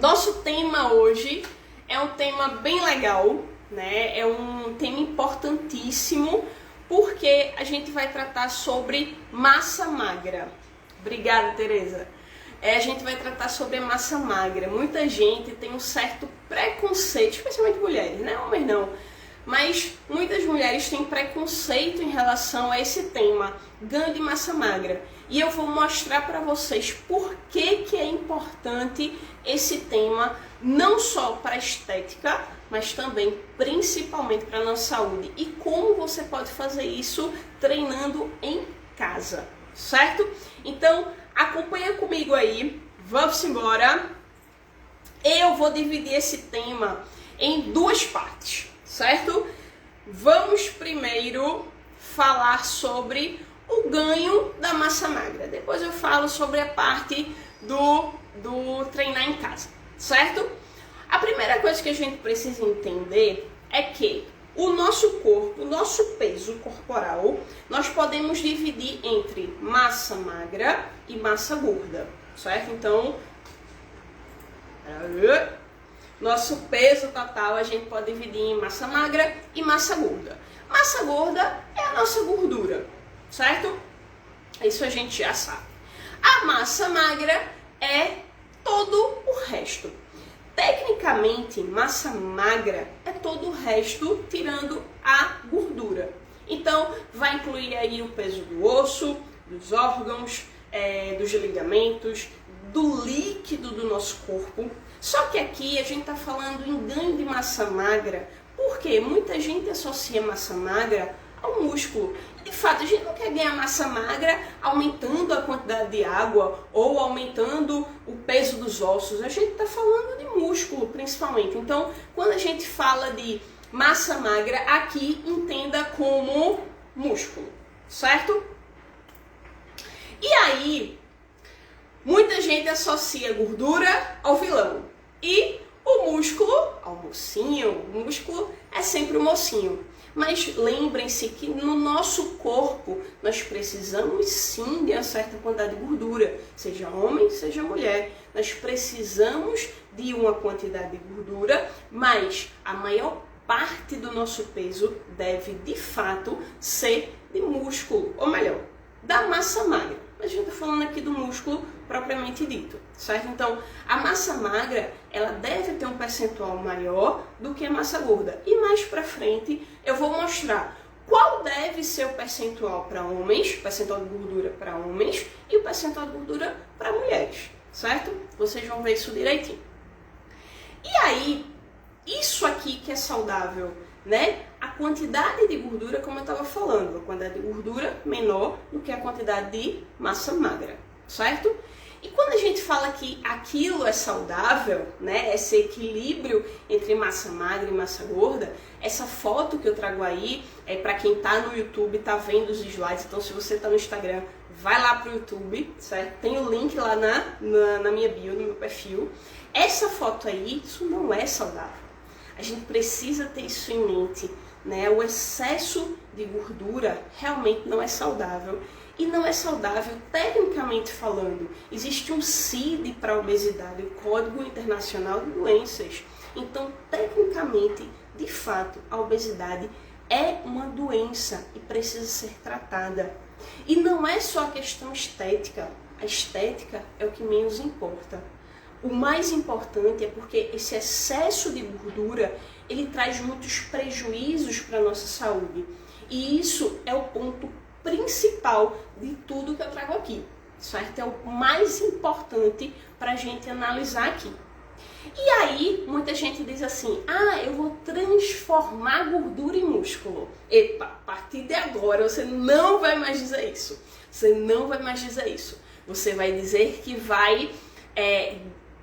Nosso tema hoje é um tema bem legal, né? É um tema importantíssimo porque a gente vai tratar sobre massa magra. Obrigada, Tereza. A gente vai tratar sobre a massa magra. Muita gente tem um certo preconceito, especialmente mulheres, né? Homens não. Mas muitas mulheres têm preconceito em relação a esse tema, ganho de massa magra. E eu vou mostrar para vocês por que é importante esse tema, não só para a estética, mas também, principalmente para a nossa saúde. E como você pode fazer isso treinando em casa, certo? Então, acompanha comigo aí, vamos embora. Eu vou dividir esse tema em duas partes, certo? Vamos primeiro falar sobre o ganho da massa magra. Depois eu falo sobre a parte do treinar em casa, certo? A primeira coisa que a gente precisa entender é que o nosso corpo, o nosso peso corporal, nós podemos dividir entre massa magra e massa gorda, certo? Então, nosso peso total a gente pode dividir em massa magra e massa gorda. Massa gorda é a nossa gordura, certo? Isso a gente já sabe. A massa magra é todo o resto. Tecnicamente, massa magra é todo o resto, tirando a gordura. Então, vai incluir aí o peso do osso, dos órgãos, dos ligamentos, do líquido do nosso corpo. Só que aqui a gente está falando em ganho de massa magra, porque muita gente associa massa magra ao músculo. De fato, a gente não quer ganhar massa magra aumentando a quantidade de água ou aumentando o peso dos ossos. A gente está falando de músculo, principalmente. Então, quando a gente fala de massa magra, aqui entenda como músculo, certo? E aí, muita gente associa gordura ao vilão e o músculo ao mocinho. O músculo é sempre o mocinho. Mas lembrem-se que no nosso corpo nós precisamos sim de uma certa quantidade de gordura, seja homem, seja mulher. Nós precisamos de uma quantidade de gordura, mas a maior parte do nosso peso deve de fato ser de músculo, ou melhor, da massa magra. Mas a gente está falando aqui do músculo propriamente dito, certo? Então, a massa magra, ela deve ter um percentual maior do que a massa gorda. E mais pra frente, eu vou mostrar qual deve ser o percentual para homens, o percentual de gordura para homens e o percentual de gordura para mulheres, certo? Vocês vão ver isso direitinho. E aí, isso aqui que é saudável, né? A quantidade de gordura, como eu estava falando, a quantidade de gordura menor do que a quantidade de massa magra, certo? E quando a gente fala que aquilo é saudável, né, esse equilíbrio entre massa magra e massa gorda, essa foto que eu trago aí, para quem está no YouTube, está vendo os slides, então se você está no Instagram, vai lá para o YouTube, certo? Tem o link lá na minha bio, no meu perfil. Essa foto aí, isso não é saudável. A gente precisa ter isso em mente, né? O excesso de gordura realmente não é saudável. E não é saudável, tecnicamente falando. Existe um CID para a obesidade, o Código Internacional de Doenças. Então, tecnicamente, de fato, a obesidade é uma doença e precisa ser tratada. E não é só a questão estética. A estética é o que menos importa. O mais importante é porque esse excesso de gordura, ele traz muitos prejuízos para a nossa saúde. E isso é o ponto principal de tudo que eu trago aqui, certo? É o mais importante para a gente analisar aqui. E aí, muita gente diz assim, eu vou transformar gordura em músculo. Epa, a partir de agora você não vai mais dizer isso. Você não vai mais dizer isso. Você vai dizer que vai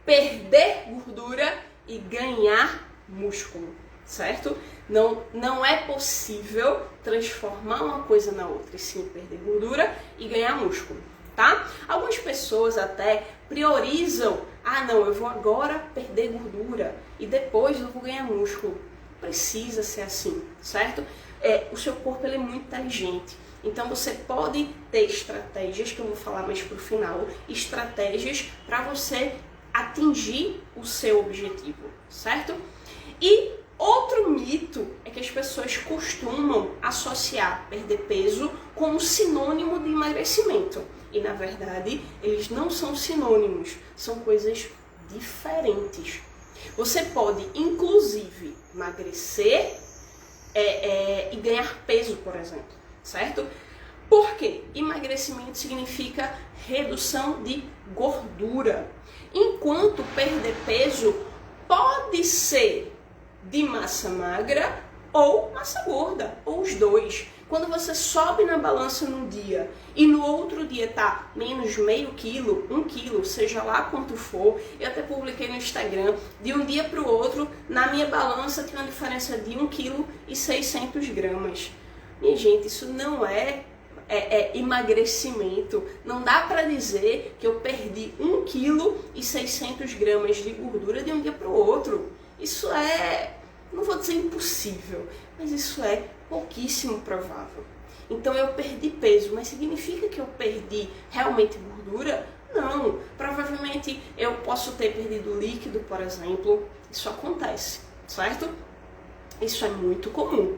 perder gordura e ganhar músculo, certo? Não é possível transformar uma coisa na outra, e sim perder gordura e ganhar músculo, tá? Algumas pessoas até priorizam, não, eu vou agora perder gordura e depois eu vou ganhar músculo. Precisa ser assim, certo? O seu corpo ele é muito inteligente, então você pode ter estratégias, que eu vou falar mais pro final, estratégias para você atingir o seu objetivo, certo? E outro mito é que as pessoas costumam associar perder peso como sinônimo de emagrecimento. E na verdade, eles não são sinônimos, são coisas diferentes. Você pode, inclusive, emagrecer e ganhar peso, por exemplo, certo? Por quê? Emagrecimento significa redução de gordura, enquanto perder peso pode ser de massa magra ou massa gorda, ou os dois. Quando você sobe na balança num dia e no outro dia tá menos meio quilo, 1 quilo, seja lá quanto for, eu até publiquei no Instagram, de um dia para o outro, na minha balança tem uma diferença de 1,6 kg. Minha gente, isso não é emagrecimento. Não dá para dizer que eu perdi 1,6 kg de gordura de um dia para o outro. Isso não vou dizer impossível, mas isso é pouquíssimo provável. Então eu perdi peso, mas significa que eu perdi realmente gordura? Não. Provavelmente eu posso ter perdido líquido, por exemplo. Isso acontece, certo? Isso é muito comum.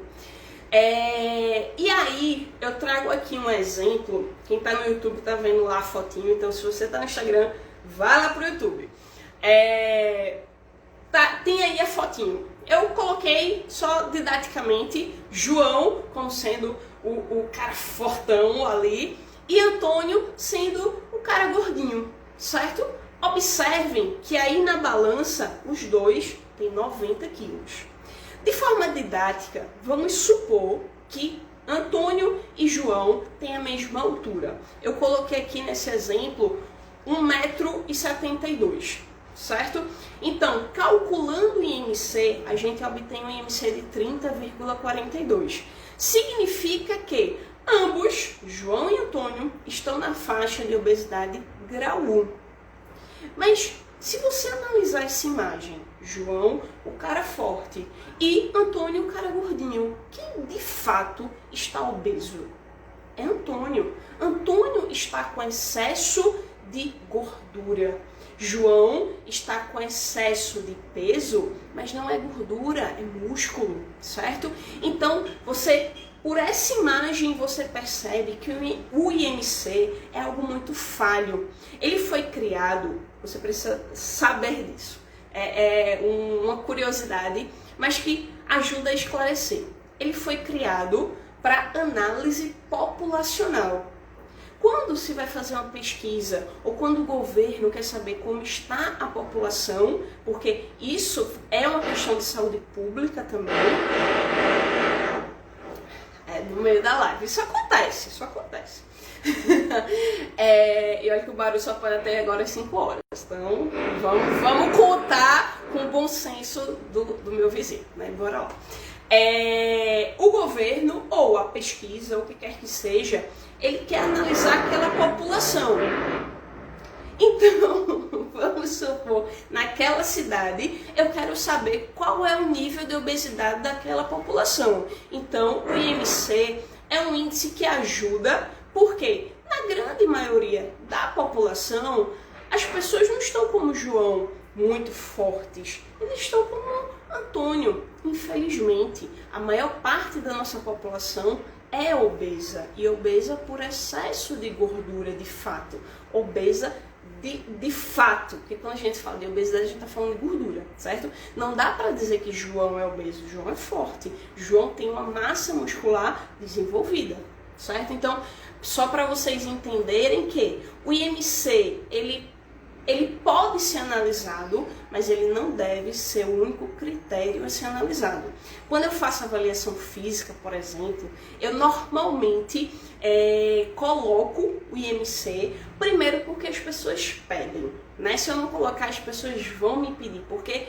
E aí eu trago aqui um exemplo. Quem está no YouTube está vendo lá a fotinho, então se você está no Instagram, vai lá pro YouTube. Tem aí a fotinho. Eu coloquei só didaticamente João como sendo o cara fortão ali e Antônio sendo o cara gordinho, certo? Observem que aí na balança os dois têm 90 quilos. De forma didática, vamos supor que Antônio e João têm a mesma altura. Eu coloquei aqui nesse exemplo 1,72 m, certo? Então, calculando o IMC, a gente obtém um IMC de 30,42. Significa que ambos, João e Antônio, estão na faixa de obesidade grau 1. Mas, se você analisar essa imagem, João, o cara forte, e Antônio, o cara gordinho, quem de fato está obeso? É Antônio. Antônio está com excesso de gordura. João está com excesso de peso, mas não é gordura, é músculo, certo? Então, por essa imagem, você percebe que o IMC é algo muito falho. Ele foi criado, você precisa saber disso. Uma curiosidade, mas que ajuda a esclarecer. Ele foi criado para análise populacional. Quando se vai fazer uma pesquisa ou quando o governo quer saber como está a população, porque isso é uma questão de saúde pública também, no meio da live. Isso acontece. E olha que o barulho só pode até agora 5 horas. Então, vamos contar com o bom senso do meu vizinho, né? Bora lá. O governo ou a pesquisa, ou o que quer que seja, ele quer analisar aquela população. Então, vamos supor, naquela cidade, eu quero saber qual é o nível de obesidade daquela população. Então, o IMC é um índice que ajuda, porque na grande maioria da população, as pessoas não estão como João, muito fortes. Eles estão como Antônio. Infelizmente, a maior parte da nossa população é obesa. E obesa por excesso de gordura, de fato. Obesa de fato, porque quando a gente fala de obesidade, a gente está falando de gordura, certo? Não dá para dizer que João é obeso, João é forte, João tem uma massa muscular desenvolvida, certo? Então, só para vocês entenderem que o IMC, ele pode ser analisado, mas ele não deve ser o único critério a ser analisado. Quando eu faço avaliação física, por exemplo, eu normalmente coloco o IMC, primeiro porque as pessoas pedem, né? Se eu não colocar, as pessoas vão me pedir, porque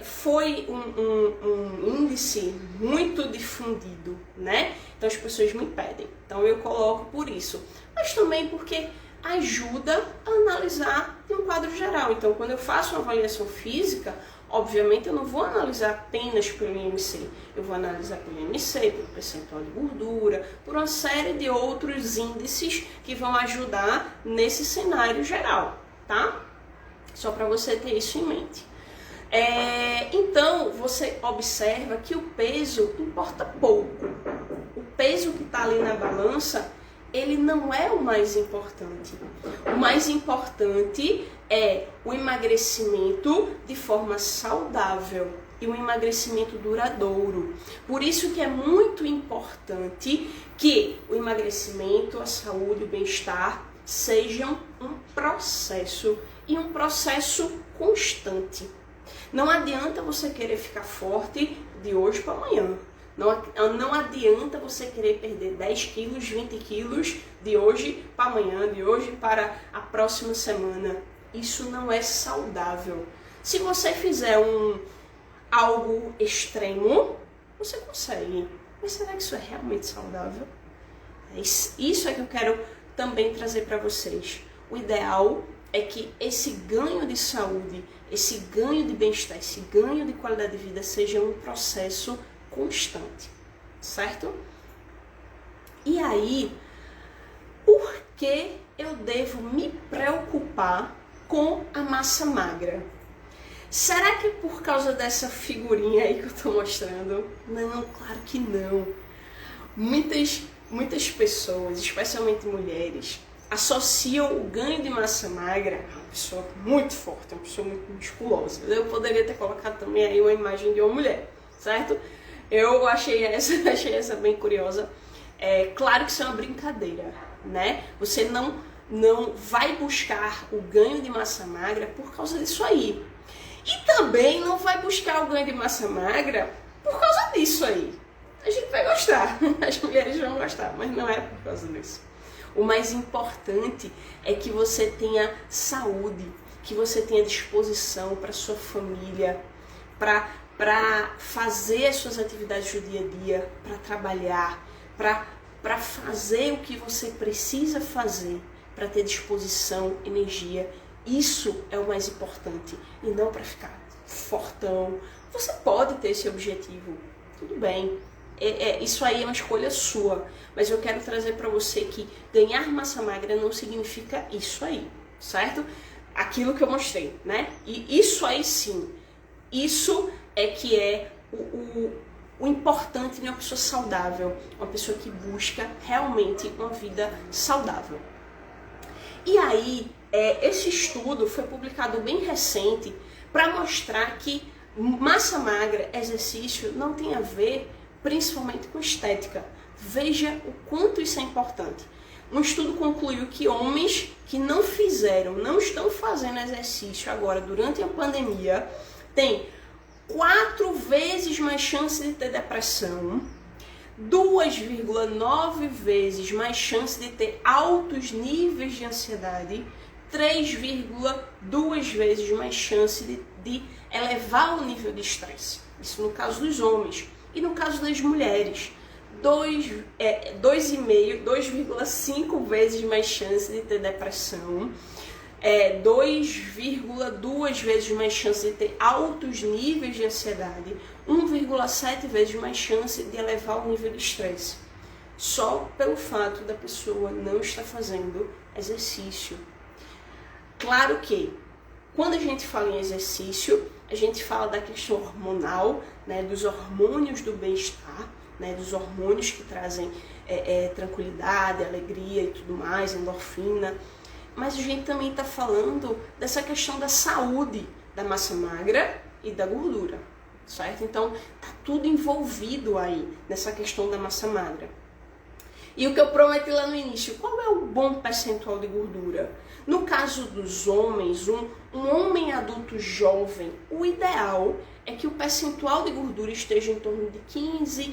foi um índice muito difundido, né? Então as pessoas me pedem. Então eu coloco por isso. Mas também porque ajuda a analisar em um quadro geral. Então, quando eu faço uma avaliação física, obviamente eu não vou analisar apenas pelo IMC. Eu vou analisar pelo IMC, pelo percentual de gordura, por uma série de outros índices que vão ajudar nesse cenário geral, tá? Só para você ter isso em mente. Então, você observa que o peso importa pouco. O peso que está ali na balança, ele não é o mais importante. O mais importante é o emagrecimento de forma saudável e um emagrecimento duradouro. Por isso que é muito importante que o emagrecimento, a saúde, o bem-estar sejam um processo e um processo constante. Não adianta você querer ficar forte de hoje para amanhã. Não adianta você querer perder 10 quilos, 20 quilos de hoje para amanhã, de hoje para a próxima semana. Isso não é saudável. Se você fizer algo extremo, você consegue. Mas será que isso é realmente saudável? Isso é que eu quero também trazer para vocês. O ideal é que esse ganho de saúde, esse ganho de bem-estar, esse ganho de qualidade de vida seja um processo constante, certo? E aí, por que eu devo me preocupar com a massa magra? Será que é por causa dessa figurinha aí que eu tô mostrando? Não, claro que não. Muitas pessoas, especialmente mulheres, associam o ganho de massa magra a uma pessoa muito forte, uma pessoa muito musculosa. Eu poderia ter colocado também aí uma imagem de uma mulher, certo? Eu achei essa bem curiosa. Claro que isso é uma brincadeira, né? Você não vai buscar o ganho de massa magra por causa disso aí. E também não vai buscar o ganho de massa magra por causa disso aí. A gente vai gostar, as mulheres vão gostar, mas não é por causa disso. O mais importante é que você tenha saúde, que você tenha disposição para sua família, para fazer as suas atividades do dia a dia, para trabalhar, para fazer o que você precisa fazer, para ter disposição, energia. Isso é o mais importante, e não para ficar fortão. Você pode ter esse objetivo, tudo bem. Isso aí é uma escolha sua, mas eu quero trazer para você que ganhar massa magra não significa isso aí, certo? Aquilo que eu mostrei, né? E isso aí sim, isso é que é o importante de uma pessoa saudável, uma pessoa que busca realmente uma vida saudável. E aí, esse estudo foi publicado bem recente para mostrar que massa magra, exercício, não tem a ver principalmente com estética. Veja o quanto isso é importante. Um estudo concluiu que homens que não estão fazendo exercício agora durante a pandemia, têm 4 vezes mais chance de ter depressão, 2,9 vezes mais chance de ter altos níveis de ansiedade, 3,2 vezes mais chance de elevar o nível de estresse. Isso no caso dos homens. E no caso das mulheres, 2,5 vezes mais chance de ter depressão, 2,2 vezes mais chance de ter altos níveis de ansiedade, 1,7 vezes mais chance de elevar o nível de estresse. Só pelo fato da pessoa não estar fazendo exercício. Claro que, quando a gente fala em exercício, a gente fala da questão hormonal, né, dos hormônios do bem-estar, né, dos hormônios que trazem tranquilidade, alegria e tudo mais, endorfina. Mas a gente também está falando dessa questão da saúde da massa magra e da gordura, certo? Então, está tudo envolvido aí nessa questão da massa magra. E o que eu prometi lá no início, qual é o bom percentual de gordura? No caso dos homens, um homem adulto jovem, o ideal é que o percentual de gordura esteja em torno de 15%,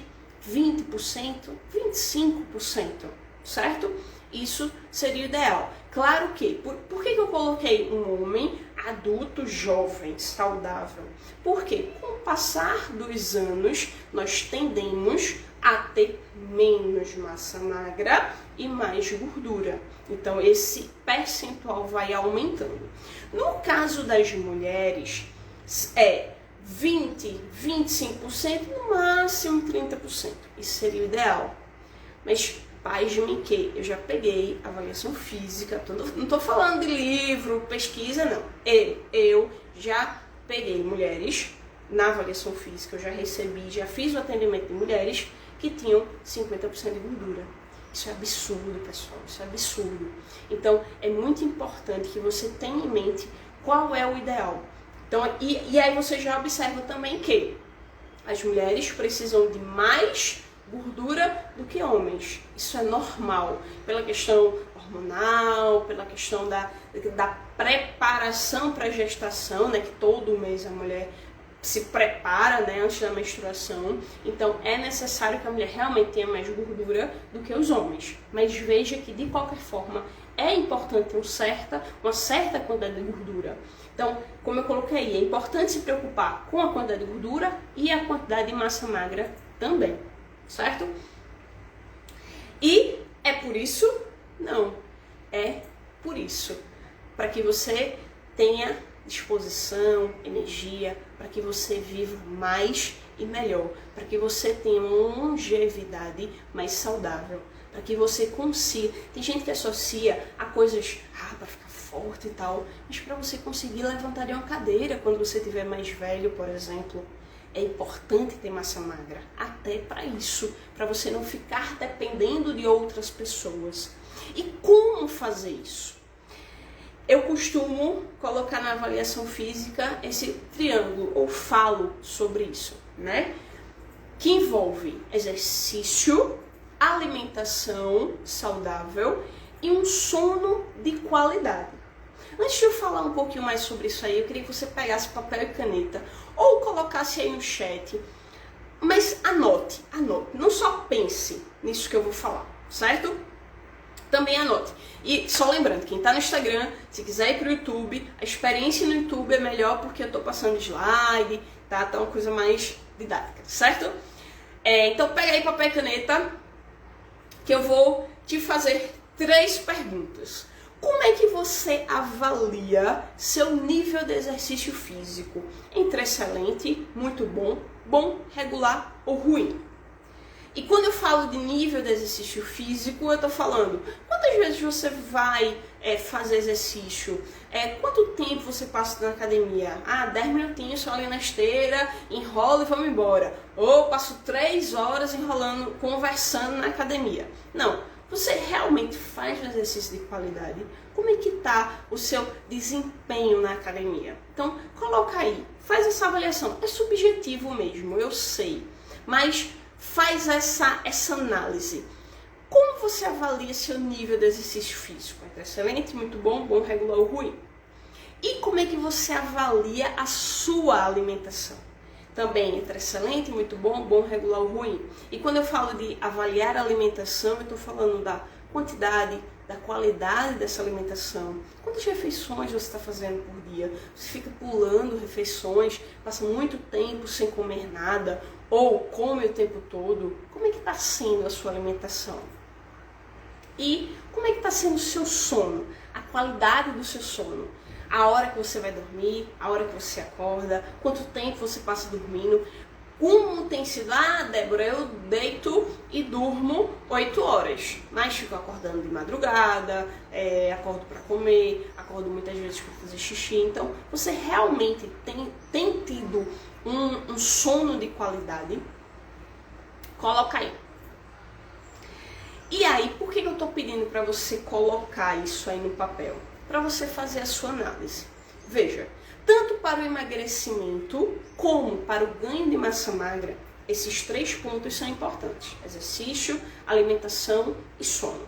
20%, 25%, certo? Isso seria o ideal. Claro que, por que eu coloquei um homem adulto, jovem, saudável? Porque com o passar dos anos, nós tendemos a ter menos massa magra e mais gordura. Então, esse percentual vai aumentando. No caso das mulheres, 20%, 25%, no máximo 30%. Isso seria o ideal. Mas pasmem que eu já peguei avaliação física, não estou falando de livro, pesquisa, não. Eu já peguei mulheres na avaliação física, eu já recebi, já fiz o atendimento de mulheres que tinham 50% de gordura. Isso é absurdo, pessoal, isso é absurdo. Então, é muito importante que você tenha em mente qual é o ideal. Então, e aí você já observa também que as mulheres precisam de mais gordura do que homens. Isso é normal, pela questão hormonal, pela questão da preparação para a gestação, né, que todo mês a mulher se prepara, né, antes da menstruação. Então é necessário que a mulher realmente tenha mais gordura do que os homens. Mas veja que de qualquer forma é importante uma certa quantidade de gordura. Então, como eu coloquei aí, é importante se preocupar com a quantidade de gordura e a quantidade de massa magra também, certo? E é por isso? Não, é por isso. Para que você tenha disposição, energia, para que você viva mais e melhor, para que você tenha uma longevidade mais saudável, para que você consiga. Tem gente que associa a coisas para ficar forte e tal, mas para você conseguir levantar de uma cadeira quando você estiver mais velho, por exemplo, é importante ter massa magra, até para isso, para você não ficar dependendo de outras pessoas. E como fazer isso? Eu costumo colocar na avaliação física esse triângulo, ou falo sobre isso, né? Que envolve exercício, alimentação saudável e um sono de qualidade. Antes de eu falar um pouquinho mais sobre isso aí, eu queria que você pegasse papel e caneta ou colocasse aí no chat, mas anote, não só pense nisso que eu vou falar, certo? Também anote. E só lembrando, quem está no Instagram, se quiser ir para o YouTube, a experiência no YouTube é melhor porque eu estou passando slide, tá uma coisa mais didática, certo? Então pega aí papel e caneta, que eu vou te fazer 3 perguntas. Como é que você avalia seu nível de exercício físico? Entre excelente, muito bom, bom, regular ou ruim? E quando eu falo de nível de exercício físico, eu estou falando quantas vezes você vai fazer exercício, quanto tempo você passa na academia. 10 minutinhos só ali na esteira, enrola e vamos embora. Ou passo 3 horas enrolando, conversando na academia. Não, você realmente faz um exercício de qualidade? Como é que está o seu desempenho na academia? Então, coloca aí, faz essa avaliação. É subjetivo mesmo, eu sei, mas faz essa análise. Como você avalia seu nível de exercício físico? Entre excelente, muito bom, bom, regular ou ruim? E como é que você avalia a sua alimentação? Também entre excelente, muito bom, bom, regular ou ruim? E quando eu falo de avaliar a alimentação, eu estou falando da quantidade, da qualidade dessa alimentação. Quantas refeições você está fazendo por dia? Você fica pulando refeições, passa muito tempo sem comer nada, ou come o tempo todo? Como é que está sendo a sua alimentação? E como é que está sendo o seu sono? A qualidade do seu sono? A hora que você vai dormir, a hora que você acorda, quanto tempo você passa dormindo? Como tem sido? Débora, eu deito e durmo 8 horas, mas fico acordando de madrugada, acordo para comer, acordo muitas vezes para fazer xixi. Então, você realmente tem tido um sono de qualidade? Coloca aí. E aí, por que eu estou pedindo para você colocar isso aí no papel? Para você fazer a sua análise. Veja, tanto para o emagrecimento como para o ganho de massa magra, esses 3 pontos são importantes: exercício, alimentação e sono.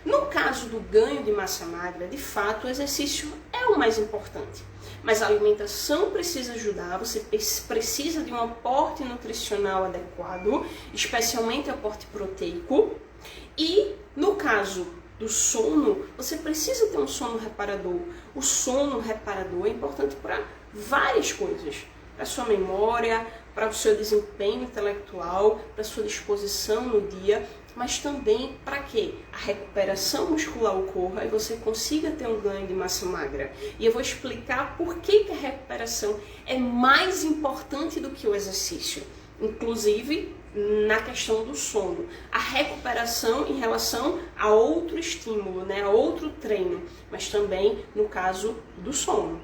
No caso do ganho de massa magra, de fato, o exercício é o mais importante. Mas a alimentação precisa ajudar, você precisa de um aporte nutricional adequado, especialmente aporte proteico. E no caso do sono, você precisa ter um sono reparador. O sono reparador é importante para várias coisas. Para a sua memória, para o seu desempenho intelectual, para a sua disposição no dia, mas também para que a recuperação muscular ocorra e você consiga ter um ganho de massa magra. E eu vou explicar por que a recuperação é mais importante do que o exercício. inclusive na questão do sono. A recuperação em relação a outro estímulo, né, a outro treino, mas também no caso do sono.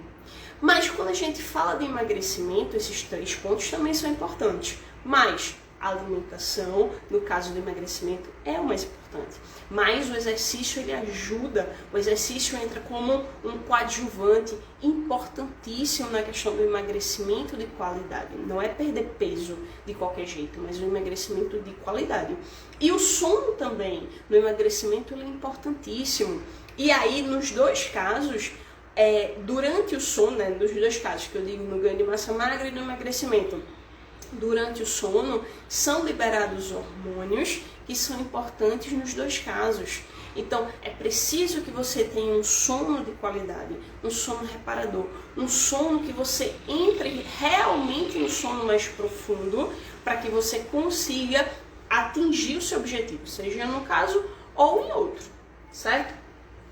Mas quando a gente fala de emagrecimento, esses 3 pontos também são importantes. Mas a alimentação, no caso do emagrecimento, é o mais importante. Mas o exercício, ele ajuda, o exercício entra como um coadjuvante importantíssimo na questão do emagrecimento de qualidade. Não é perder peso de qualquer jeito, mas o emagrecimento de qualidade. E o sono também, no emagrecimento, ele é importantíssimo. E aí, nos 2 casos, durante o sono, né, nos 2 casos que eu digo, no ganho de massa magra e no emagrecimento, durante o sono, são liberados hormônios que são importantes nos 2 casos. Então, é preciso que você tenha um sono de qualidade, um sono reparador, um sono que você entre realmente no sono mais profundo, para que você consiga atingir o seu objetivo, seja no caso ou em outro, certo?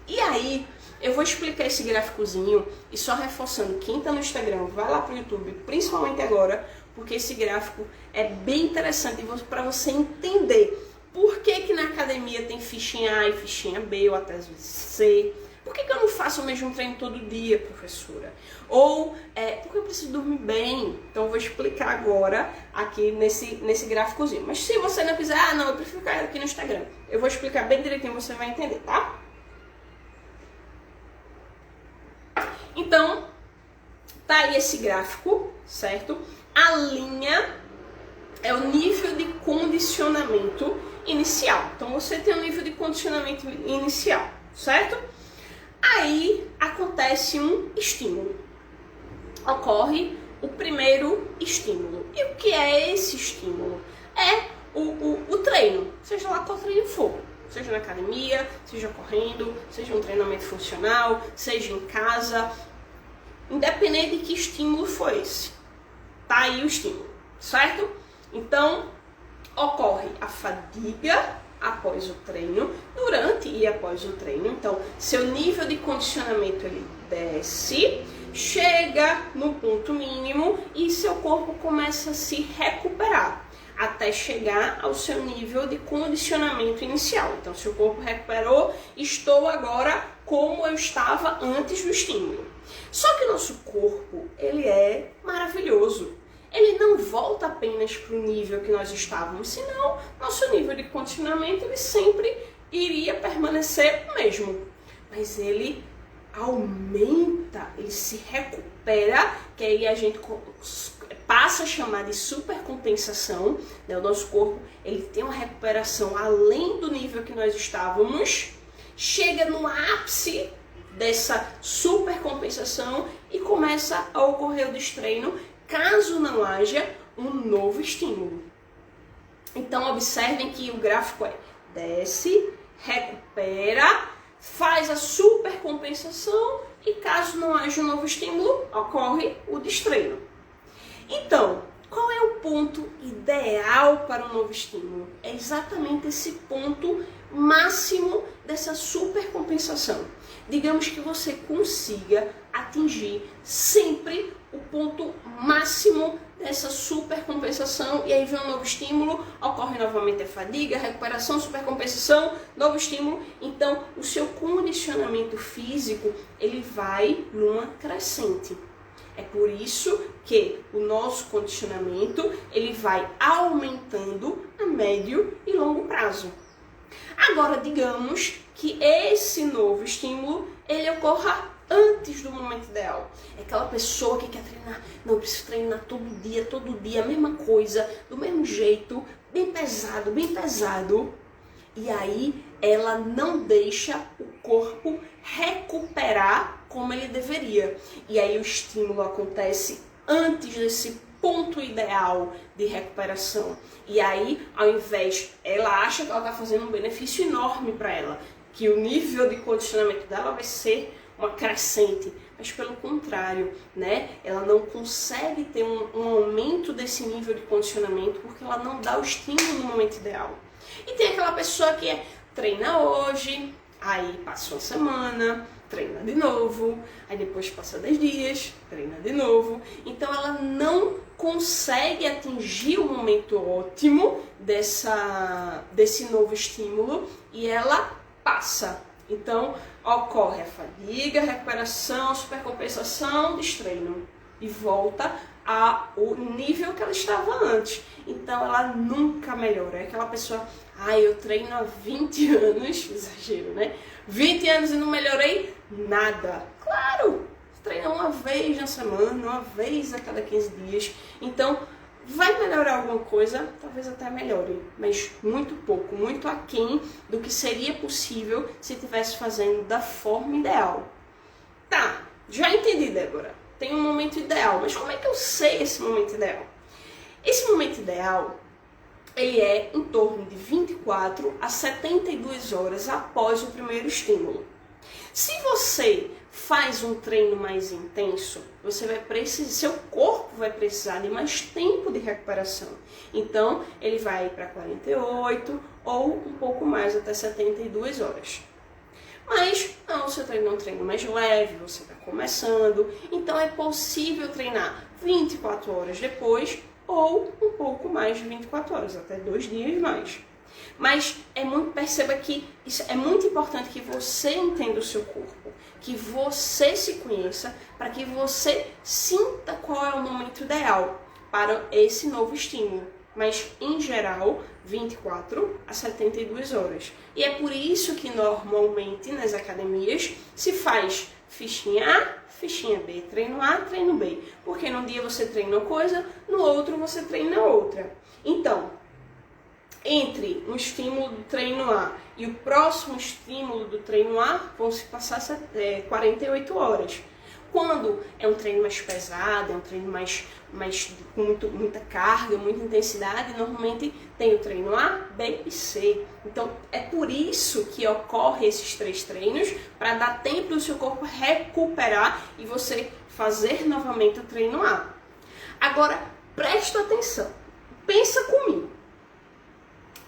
E aí, eu vou explicar esse gráficozinho e só reforçando, quem está no Instagram, vai lá para o YouTube, principalmente agora, porque esse gráfico é bem interessante para você entender por que na academia tem fichinha A e fichinha B, ou até às vezes C. Por que eu não faço o mesmo treino todo dia, professora? Ou porque eu preciso dormir bem. Então eu vou explicar agora aqui nesse gráficozinho. Mas se você não quiser, não, eu prefiro ficar aqui no Instagram. Eu vou explicar bem direitinho, você vai entender, tá? Então, tá aí esse gráfico, certo? A linha é o nível de condicionamento inicial. Então, você tem um nível de condicionamento inicial, certo? Aí, acontece um estímulo. Ocorre o primeiro estímulo. E o que é esse estímulo? É o treino, seja lá qual treino for. Seja na academia, seja correndo, seja um treinamento funcional, seja em casa. Independente de que estímulo for esse. Tá aí o estímulo, certo? Então, ocorre a fadiga após o treino, durante e após o treino. Então, seu nível de condicionamento ele desce, chega no ponto mínimo e seu corpo começa a se recuperar até chegar ao seu nível de condicionamento inicial. Então, seu corpo recuperou, estou agora como eu estava antes do estímulo. Só que o nosso corpo, ele é maravilhoso. Ele não volta apenas para o nível que nós estávamos, senão nosso nível de condicionamento ele sempre iria permanecer o mesmo. Mas ele aumenta, ele se recupera, que aí a gente passa a chamar de supercompensação, né? O nosso corpo ele tem uma recuperação além do nível que nós estávamos, chega no ápice dessa supercompensação e começa a ocorrer o destreino, caso não haja um novo estímulo. Então observem que o gráfico desce, recupera, faz a supercompensação e caso não haja um novo estímulo, ocorre o destreino. Então, qual é o ponto ideal para um novo estímulo? É exatamente esse ponto máximo dessa supercompensação. Digamos que você consiga atingir sempre o ponto máximo dessa supercompensação e aí vem um novo estímulo, ocorre novamente a fadiga, recuperação, supercompensação, novo estímulo. Então, o seu condicionamento físico, ele vai numa crescente. É por isso que o nosso condicionamento, ele vai aumentando a médio e longo prazo. Agora, digamos que esse novo estímulo, ele ocorra antes do momento ideal. É aquela pessoa que quer treinar, não, eu preciso treinar todo dia, a mesma coisa, do mesmo jeito, bem pesado. E aí, ela não deixa o corpo recuperar como ele deveria. E aí, o estímulo acontece antes desse ponto ideal de recuperação. E aí, ao invés, ela acha que ela está fazendo um benefício enorme para ela, que o nível de condicionamento dela vai ser uma crescente, mas pelo contrário, né? Ela não consegue ter um aumento desse nível de condicionamento porque ela não dá o estímulo no momento ideal. E tem aquela pessoa que treina hoje, Aí passa uma semana, treina de novo, aí depois passa 10 dias, treina de novo. Então ela não consegue atingir o momento ótimo desse novo estímulo e ela passa. Então ocorre a fadiga, recuperação, supercompensação, destreino e volta ao nível que ela estava antes. Então ela nunca melhora. É aquela pessoa, eu treino há 20 anos, exagero, né? 20 anos e não melhorei nada. Claro, treina uma vez na semana, uma vez a cada 15 dias. Então vai melhorar alguma coisa, talvez até melhore, mas muito pouco, muito aquém do que seria possível se estivesse fazendo da forma ideal. Tá, já entendi, Débora. Tem um momento ideal, mas como é que eu sei esse momento ideal? Esse momento ideal, ele é em torno de 24 a 72 horas após o primeiro estímulo. Se você faz um treino mais intenso, você vai precisar, seu corpo vai precisar de mais tempo de recuperação. Então, ele vai para 48 ou um pouco mais, até 72 horas. Mas, não, seu treino é um treino mais leve, você está começando, então é possível treinar 24 horas depois ou um pouco mais de 24 horas, até 2 dias mais. Mas perceba que isso é muito importante que você entenda o seu corpo, que você se conheça, para que você sinta qual é o momento ideal para esse novo estímulo. Mas, em geral, 24 a 72 horas. E é por isso que, normalmente, nas academias, se faz fichinha A, fichinha B, treino A, treino B. Porque num dia você treina uma coisa, no outro você treina outra. Então, entre um estímulo do treino A e o próximo estímulo do treino A, vão se passar 48 horas. Quando é um treino mais pesado, é um treino mais com muita carga, muita intensidade, normalmente tem o treino A, B e C. Então é por isso que ocorre esses 3 treinos, para dar tempo do seu corpo recuperar e você fazer novamente o treino A. Agora, presta atenção, pensa comigo.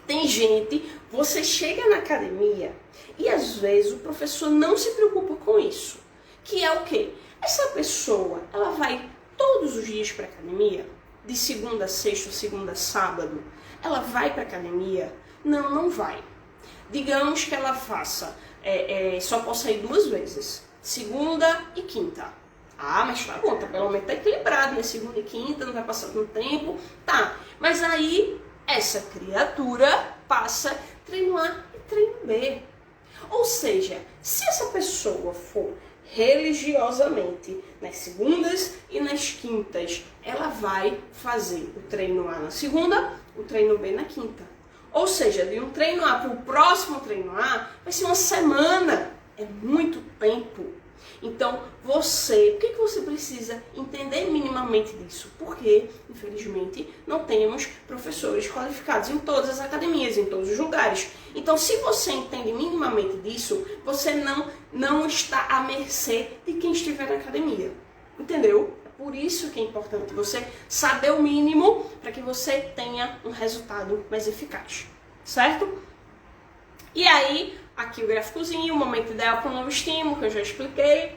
Tem gente, você chega na academia e às vezes o professor não se preocupa com isso. Que é o quê? Essa pessoa, ela vai todos os dias para a academia? De segunda a sexta, segunda a sábado? Ela vai para a academia? Não, não vai. Digamos que ela faça, só possa ir 2 vezes. Segunda e quinta. Mas tá bom, pelo menos tá equilibrado, né? Segunda e quinta, não vai passar tanto tempo. Tá, mas aí essa criatura passa treino A e treino B. Ou seja, se essa pessoa for religiosamente nas segundas e nas quintas, ela vai fazer o treino A na segunda, o treino B na quinta. Ou seja, de um treino A para o próximo treino A, vai ser uma semana. É muito tempo. Então, por que você precisa entender minimamente disso? Porque, infelizmente, não temos professores qualificados em todas as academias, em todos os lugares. Então, se você entende minimamente disso, você não está à mercê de quem estiver na academia. Entendeu? Por isso que é importante você saber o mínimo para que você tenha um resultado mais eficaz. Certo? E aí, aqui o gráficozinho, o momento ideal para um novo estímulo, que eu já expliquei.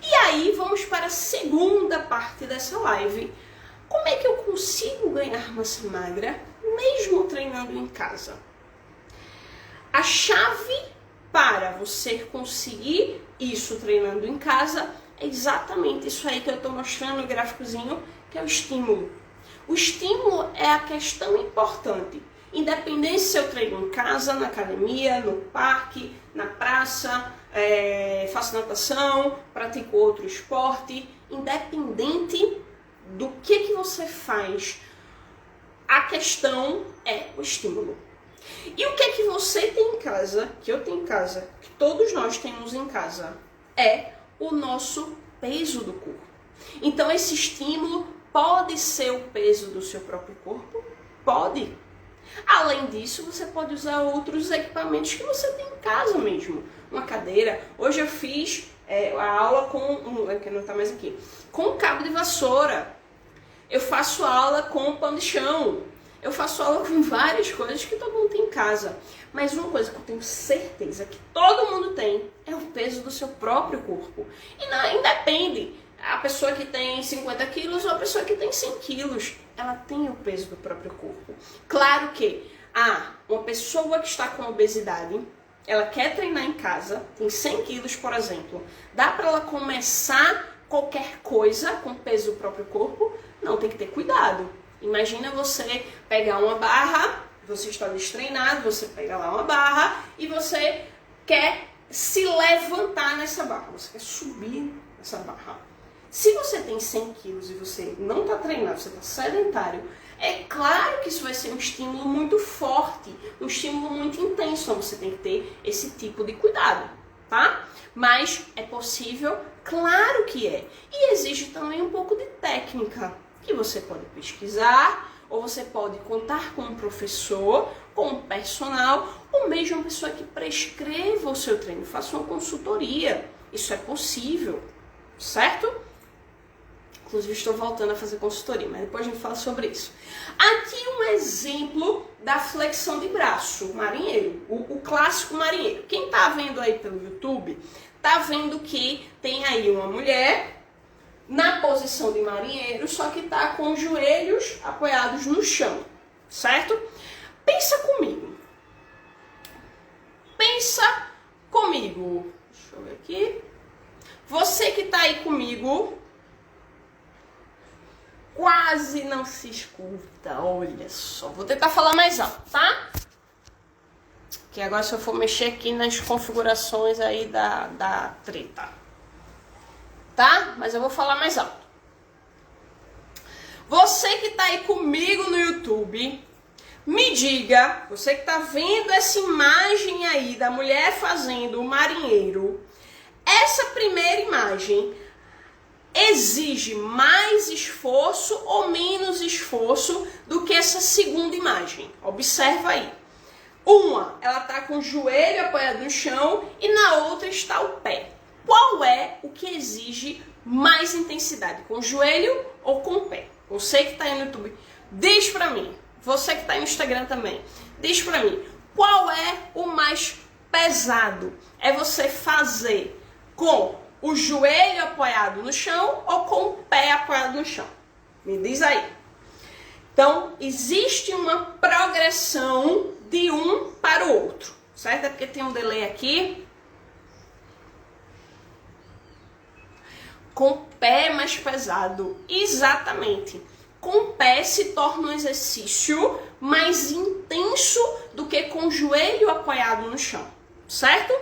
E aí, vamos para a segunda parte dessa live. Como é que eu consigo ganhar massa magra, mesmo treinando em casa? A chave para você conseguir isso treinando em casa é exatamente isso aí que eu estou mostrando no gráficozinho, que é o estímulo. O estímulo é a questão importante. Independente se eu treino em casa, na academia, no parque, na praça, faço natação, pratico outro esporte, independente do que você faz, a questão é o estímulo. E o que você tem em casa, que eu tenho em casa, que todos nós temos em casa, é o nosso peso do corpo. Então esse estímulo pode ser o peso do seu próprio corpo? Pode. Além disso, você pode usar outros equipamentos que você tem em casa mesmo. Uma cadeira. Hoje eu fiz a aula que não está mais aqui, com cabo de vassoura. Eu faço aula com pano de chão. Eu faço aula com várias coisas que todo mundo tem em casa. Mas uma coisa que eu tenho certeza que todo mundo tem é o peso do seu próprio corpo. E não, independe, a pessoa que tem 50 quilos ou a pessoa que tem 100 quilos, ela tem o peso do próprio corpo. Claro que uma pessoa que está com obesidade, ela quer treinar em casa, tem 100 quilos, por exemplo, dá para ela começar qualquer coisa com o peso do próprio corpo? Não, tem que ter cuidado. Imagina você pegar uma barra, você está destreinado, você pega lá uma barra e você quer se levantar nessa barra, você quer subir nessa barra. Se você tem 100 quilos e você não está treinado, você está sedentário, é claro que isso vai ser um estímulo muito forte, um estímulo muito intenso, então você tem que ter esse tipo de cuidado, tá? Mas é possível? Claro que é. E exige também um pouco de técnica, que você pode pesquisar, ou você pode contar com um professor, com um personal, ou mesmo uma pessoa que prescreva o seu treino, faça uma consultoria. Isso é possível, certo? Inclusive estou voltando a fazer consultoria, mas depois a gente fala sobre isso. Aqui um exemplo da flexão de braço, marinheiro, o clássico marinheiro. Quem está vendo aí pelo YouTube, está vendo que tem aí uma mulher na posição de marinheiro, só que está com os joelhos apoiados no chão, certo? Pensa comigo. Pensa comigo. Deixa eu ver aqui. Você que está aí comigo, quase não se escuta, olha só. Vou tentar falar mais alto, tá? Que agora se eu for mexer aqui nas configurações aí da treta. Tá? Mas eu vou falar mais alto. Você que tá aí comigo no YouTube, me diga, você que tá vendo essa imagem aí da mulher fazendo o marinheiro, essa primeira imagem exige mais esforço ou menos esforço do que essa segunda imagem? Observa aí. Uma, ela tá com o joelho apoiado no chão e na outra está o pé. Qual é o que exige mais intensidade? Com o joelho ou com o pé? Você que está aí no YouTube, diz pra mim. Você que está aí no Instagram também, diz pra mim. Qual é o mais pesado? É você fazer com o joelho apoiado no chão ou com o pé apoiado no chão? Me diz aí. Então, existe uma progressão de um para o outro, certo? É porque tem um delay aqui. Com o pé mais pesado, exatamente. Com o pé se torna um exercício mais intenso do que com o joelho apoiado no chão, certo?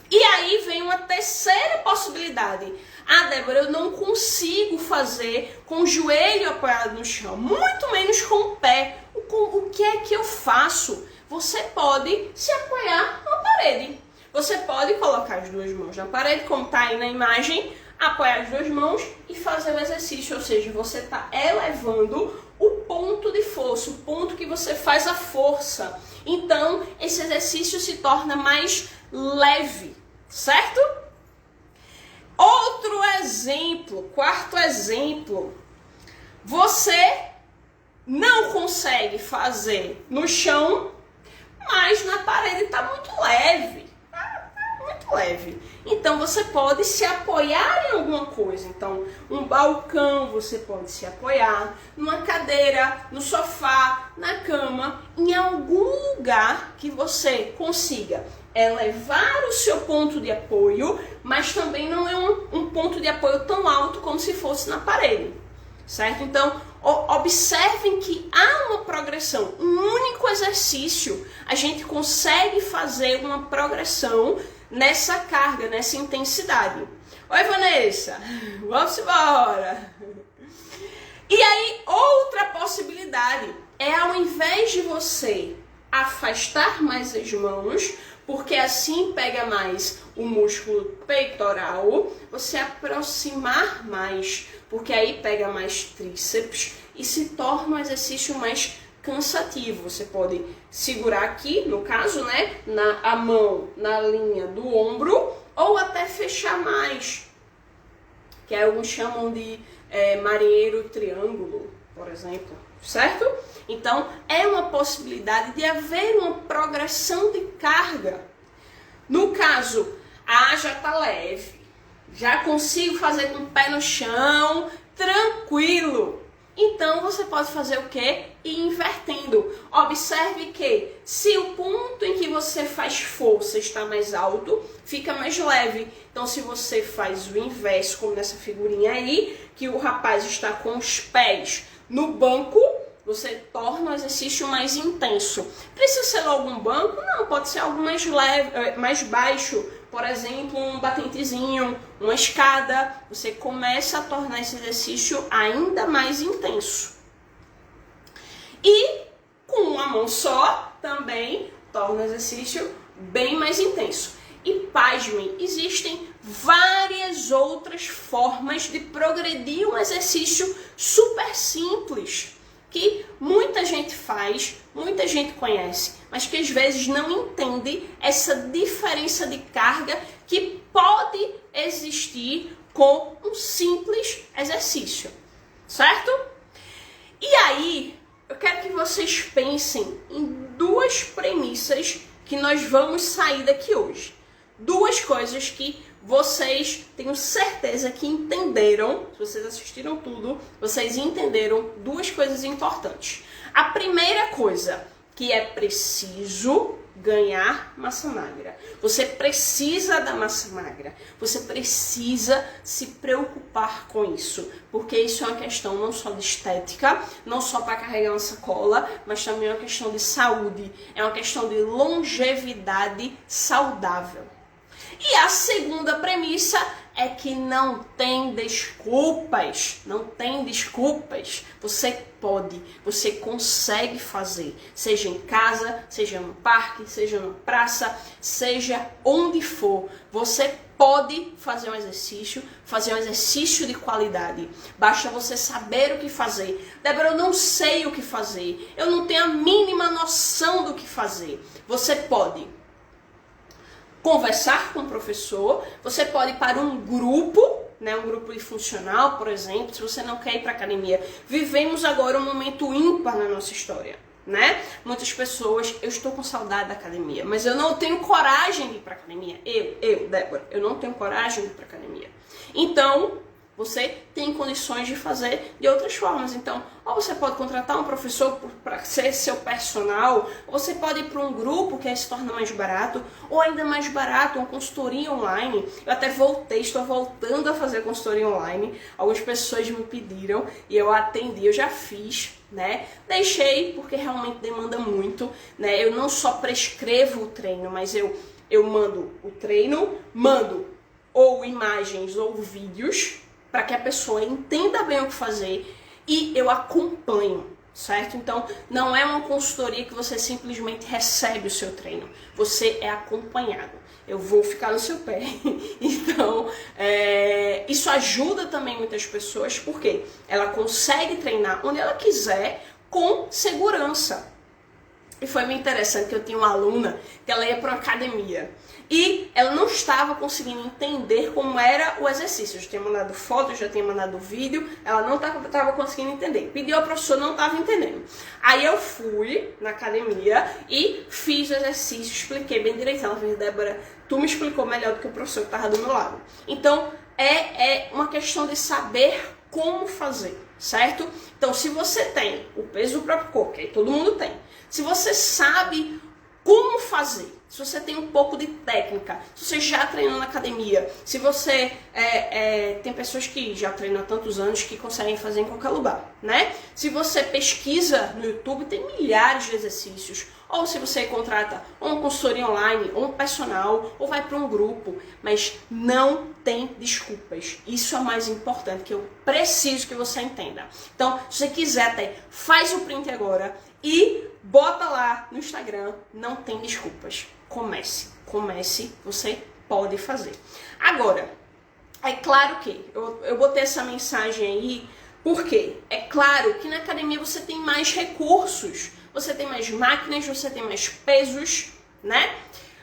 E aí vem uma terceira possibilidade. Débora, eu não consigo fazer com o joelho apoiado no chão, muito menos com o pé. O que é que eu faço? Você pode se apoiar na parede. Você pode colocar as duas mãos na parede, como está aí na imagem, apoiar as duas mãos e fazer o exercício, ou seja, você está elevando o ponto de força, o ponto que você faz a força. Então, esse exercício se torna mais leve, certo? Outro exemplo, quarto exemplo, você não consegue fazer no chão, mas na parede está muito leve. Muito leve. Então você pode se apoiar em alguma coisa. Então, um balcão você pode se apoiar, numa cadeira, no sofá, na cama, em algum lugar que você consiga elevar o seu ponto de apoio, mas também não é um ponto de apoio tão alto como se fosse na parede, certo? Então, observem que há uma progressão. Um único exercício, a gente consegue fazer uma progressão nessa carga, nessa intensidade. Oi, Vanessa, vamos embora. E aí, outra possibilidade é, ao invés de você afastar mais as mãos, porque assim pega mais o músculo peitoral, você aproximar mais, porque aí pega mais tríceps e se torna um exercício mais cansativo. Você pode segurar aqui, no caso, né, a mão na linha do ombro, ou até fechar mais, que alguns chamam de marinheiro triângulo, por exemplo, certo? Então, é uma possibilidade de haver uma progressão de carga. No caso, já tá leve, já consigo fazer com o pé no chão, tranquilo. Então, você pode fazer o quê? Ir invertendo. Observe que se o ponto em que você faz força está mais alto, fica mais leve. Então, se você faz o inverso, como nessa figurinha aí, que o rapaz está com os pés no banco, você torna o exercício mais intenso. Precisa ser algum banco? Não, pode ser algo mais leve, mais baixo. Por exemplo, um batentezinho, uma escada. Você começa a tornar esse exercício ainda mais intenso. E com uma mão só, também torna o exercício bem mais intenso. E pasmem, existem várias outras formas de progredir um exercício super simples, que muita gente faz, muita gente conhece, mas que às vezes não entende essa diferença de carga que pode existir com um simples exercício, certo? E aí, eu quero que vocês pensem em duas premissas que nós vamos sair daqui hoje. Duas coisas que vocês, tenho certeza que entenderam, se vocês assistiram tudo, vocês entenderam duas coisas importantes. A primeira coisa, que é preciso ganhar massa magra. Você precisa da massa magra. Você precisa se preocupar com isso, porque isso é uma questão não só de estética, não só para carregar uma sacola, mas também é uma questão de saúde, é uma questão de longevidade saudável. E a segunda premissa é que não tem desculpas, não tem desculpas. Você pode, você consegue fazer, seja em casa, seja no parque, seja na praça, seja onde for. Você pode fazer um exercício de qualidade. Basta você saber o que fazer. Débora, eu não sei o que fazer, eu não tenho a mínima noção do que fazer. Você pode conversar com o professor, você pode ir para um grupo, né, um grupo de funcional, por exemplo, se você não quer ir para academia. Vivemos agora um momento ímpar na nossa história, né? Muitas pessoas, eu estou com saudade da academia, mas eu não tenho coragem de ir para academia. Débora, eu não tenho coragem de ir para academia. Então, você tem condições de fazer de outras formas. Então, ou você pode contratar um professor para ser seu personal, ou você pode ir para um grupo que aí se torna mais barato, ou ainda mais barato, uma consultoria online. Eu até estou voltando a fazer consultoria online. Algumas pessoas me pediram e eu atendi, eu já fiz, né? Deixei porque realmente demanda muito, né? Eu não só prescrevo o treino, mas eu mando o treino, mando ou imagens ou vídeos, para que a pessoa entenda bem o que fazer e eu acompanho, certo? Então, não é uma consultoria que você simplesmente recebe o seu treino, você é acompanhado. Eu vou ficar no seu pé. Então, isso ajuda também muitas pessoas, porque ela consegue treinar onde ela quiser com segurança. E foi bem interessante que eu tinha uma aluna que ela ia para uma academia e ela não estava conseguindo entender como era o exercício. Eu já tinha mandado foto, já tinha mandado vídeo, ela não estava conseguindo entender. Pediu ao professor, não estava entendendo. Aí eu fui na academia e fiz o exercício, expliquei bem direitinho. Ela fez: Débora, tu me explicou melhor do que o professor que estava do meu lado. Então, é uma questão de saber como fazer, certo? Então, se você tem o peso do próprio corpo, que aí todo mundo tem, se você sabe como fazer, se você tem um pouco de técnica, se você já treinou na academia, se você tem pessoas que já treinam há tantos anos que conseguem fazer em qualquer lugar, né? Se você pesquisa no YouTube, tem milhares de exercícios. Ou se você contrata uma consultoria online, ou um personal, ou vai para um grupo, mas não tem desculpas. Isso é o mais importante, que eu preciso que você entenda. Então, se você quiser até, faz o print agora e bota lá no Instagram, não tem desculpas. Comece, você pode fazer. Agora, é claro que eu botei essa mensagem aí, porque é claro que na academia você tem mais recursos, você tem mais máquinas, você tem mais pesos, né?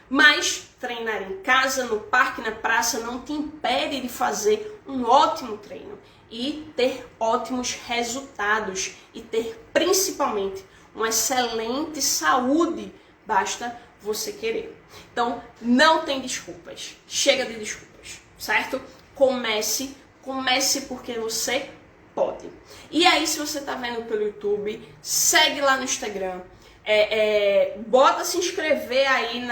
Mas treinar em casa, no parque, na praça, não te impede de fazer um ótimo treino. e ter ótimos resultados e ter principalmente uma excelente saúde, basta você querer. Então, não tem desculpas, chega de desculpas, certo? Comece porque você pode. E aí, se você tá vendo pelo YouTube, segue lá no Instagram, bota se inscrever aí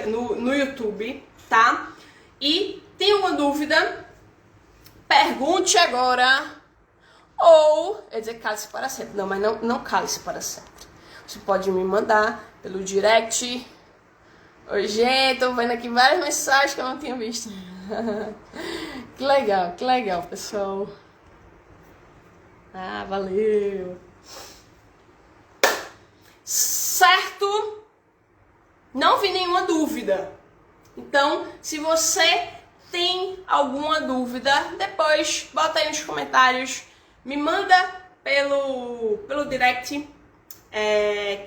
no YouTube, tá? E tem alguma dúvida? Pergunte agora. Ou, eu ia dizer cale-se para sempre. Não, mas não cale-se para sempre. Você pode me mandar pelo direct. Oi, gente, tô vendo aqui várias mensagens que eu não tinha visto. Que legal, pessoal. Ah, valeu. Certo? Não vi nenhuma dúvida. Então, se você tem alguma dúvida, depois bota aí nos comentários, me manda pelo direct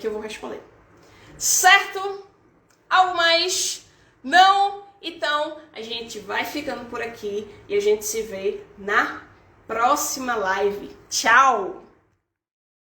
que eu vou responder. Certo? Algo mais? Não? Então, a gente vai ficando por aqui e a gente se vê na próxima live. Tchau!